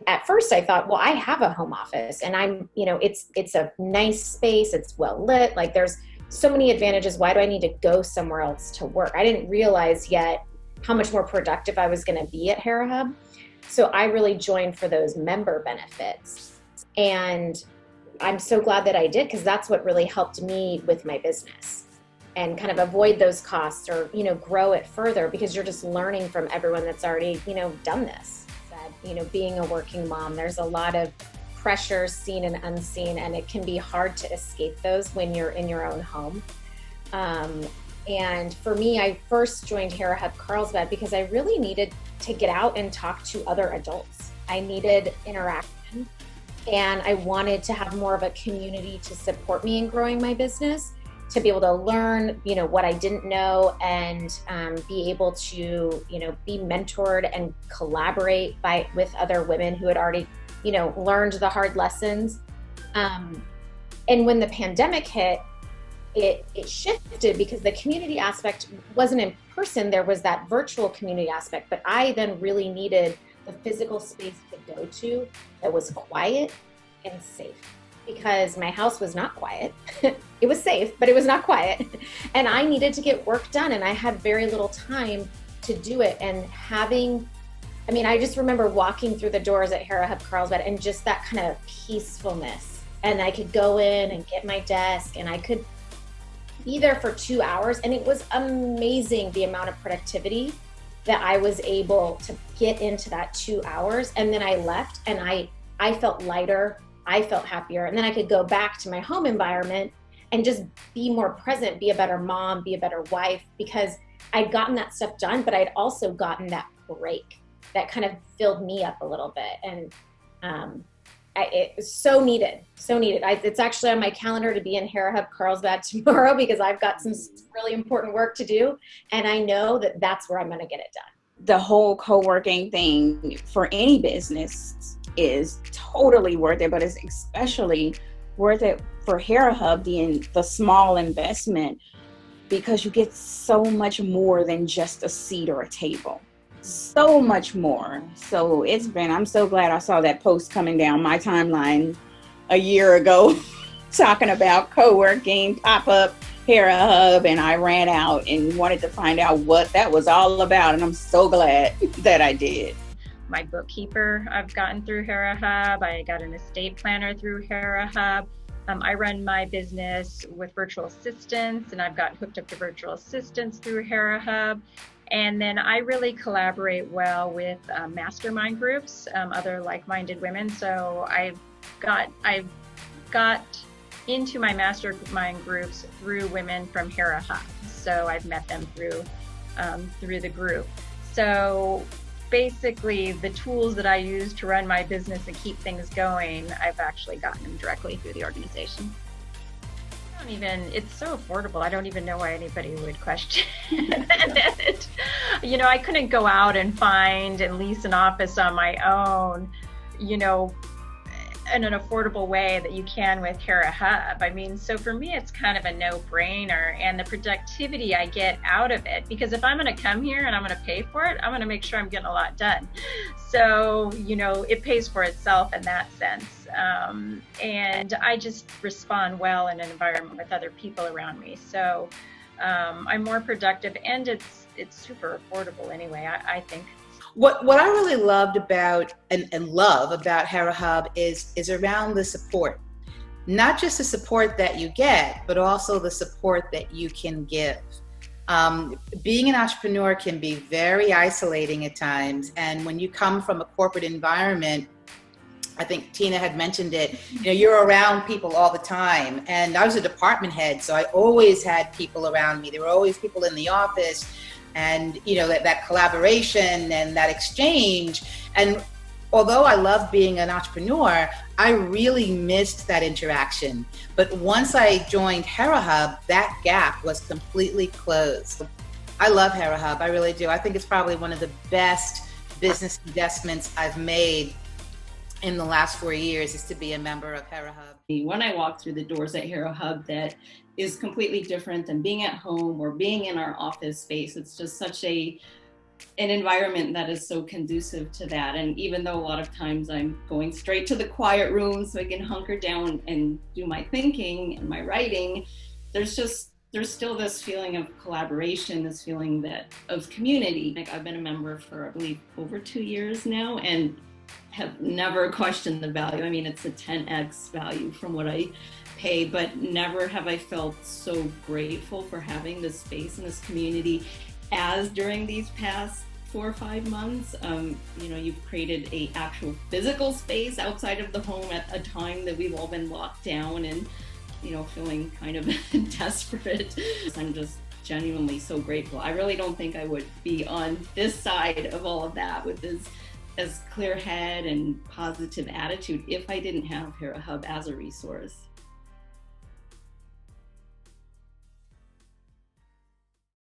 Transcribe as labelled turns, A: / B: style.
A: at first I thought, well, I have a home office and it's a nice space, it's well lit, like there's so many advantages. Why do I need to go somewhere else to work? I didn't realize yet how much more productive I was going to be at Hera Hub. So I really joined for those member benefits. And I'm so glad that I did, because that's what really helped me with my business and kind of avoid those costs, or, grow it further, because you're just learning from everyone that's already, done this. Being a working mom, there's a lot of pressures, seen and unseen, and it can be hard to escape those when you're in your own home. And for me, I first joined Hera Hub Carlsbad because I really needed to get out and talk to other adults. I needed interaction, and I wanted to have more of a community to support me in growing my business, to be able to learn, what I didn't know, and be able to, be mentored and collaborate with other women who had already, learned the hard lessons. And when the pandemic hit, it shifted, because the community aspect wasn't in person. There was that virtual community aspect, but I then really needed the physical space to go to that was quiet and safe, because my house was not quiet. It was safe, but it was not quiet. And I needed to get work done, and I had very little time to do it. And I just remember walking through the doors at Hera Hub Carlsbad and just that kind of peacefulness. And I could go in and get my desk, and I could be there for 2 hours. And it was amazing the amount of productivity that I was able to get into that 2 hours. And then I left, and I felt lighter. I felt happier. And then I could go back to my home environment and just be more present, be a better mom, be a better wife, because I'd gotten that stuff done, but I'd also gotten that break that kind of filled me up a little bit. And it was so needed, so needed. It's actually on my calendar to be in Hera Hub Carlsbad tomorrow, because I've got some really important work to do. And I know that that's where I'm going to get it done.
B: The whole co-working thing for any business is totally worth it, but it's especially worth it for Hera Hub, the small investment, because you get so much more than just a seat or a table. So much more. So I'm so glad I saw that post coming down my timeline a year ago talking about co-working, pop-up Hera Hub, and I ran out and wanted to find out what that was all about, and I'm so glad that I did.
C: My bookkeeper I've gotten through Hera Hub. I got an estate planner through Hera Hub. I run my business with virtual assistants, and I've got hooked up to virtual assistants through Hera Hub. And then I really collaborate well with mastermind groups, other like-minded women. So I've got into my mastermind groups through women from Hera Hub. So I've met them through the group. So basically, the tools that I use to run my business and keep things going, I've actually gotten them directly through the organization. It's so affordable. I don't even know why anybody would question it. I couldn't go out and find and lease an office on my own, in an affordable way that you can with Hera Hub. So for me, it's kind of a no-brainer, and the productivity I get out of it, because if I'm going to come here and I'm going to pay for it, I'm going to make sure I'm getting a lot done. So, it pays for itself in that sense. And I just respond well in an environment with other people around me. So I'm more productive, and it's super affordable anyway, I think.
D: What I really loved about and love about Hera Hub is around the support. Not just the support that you get, but also the support that you can give. Being an entrepreneur can be very isolating at times, and when you come from a corporate environment, I think Tina had mentioned it, you're around people all the time. And I was a department head, so I always had people around me. There were always people in the office, and that collaboration and that exchange. And although I love being an entrepreneur, I really missed that interaction. But once I joined Hera Hub, that gap was completely closed. I love Hera Hub, I really do. I think it's probably one of the best business investments I've made in the last 4 years, is to be a member of Hera Hub.
E: When I walk through the doors at Hera Hub, that is completely different than being at home or being in our office space. It's just such a an environment that is so conducive to that. And even though a lot of times I'm going straight to the quiet room so I can hunker down and do my thinking and my writing, there's still this feeling of collaboration, this feeling of community. Like, I've been a member for, I believe, over 2 years now, and have never questioned the value. I mean, it's a 10x value from what I pay, but never have I felt so grateful for having this space and this community as during these past 4 or 5 months. You've created a actual physical space outside of the home at a time that we've all been locked down and, feeling kind of desperate. I'm just genuinely so grateful. I really don't think I would be on this side of all of that with this as clear head and positive attitude if I didn't have Hera Hub as a resource.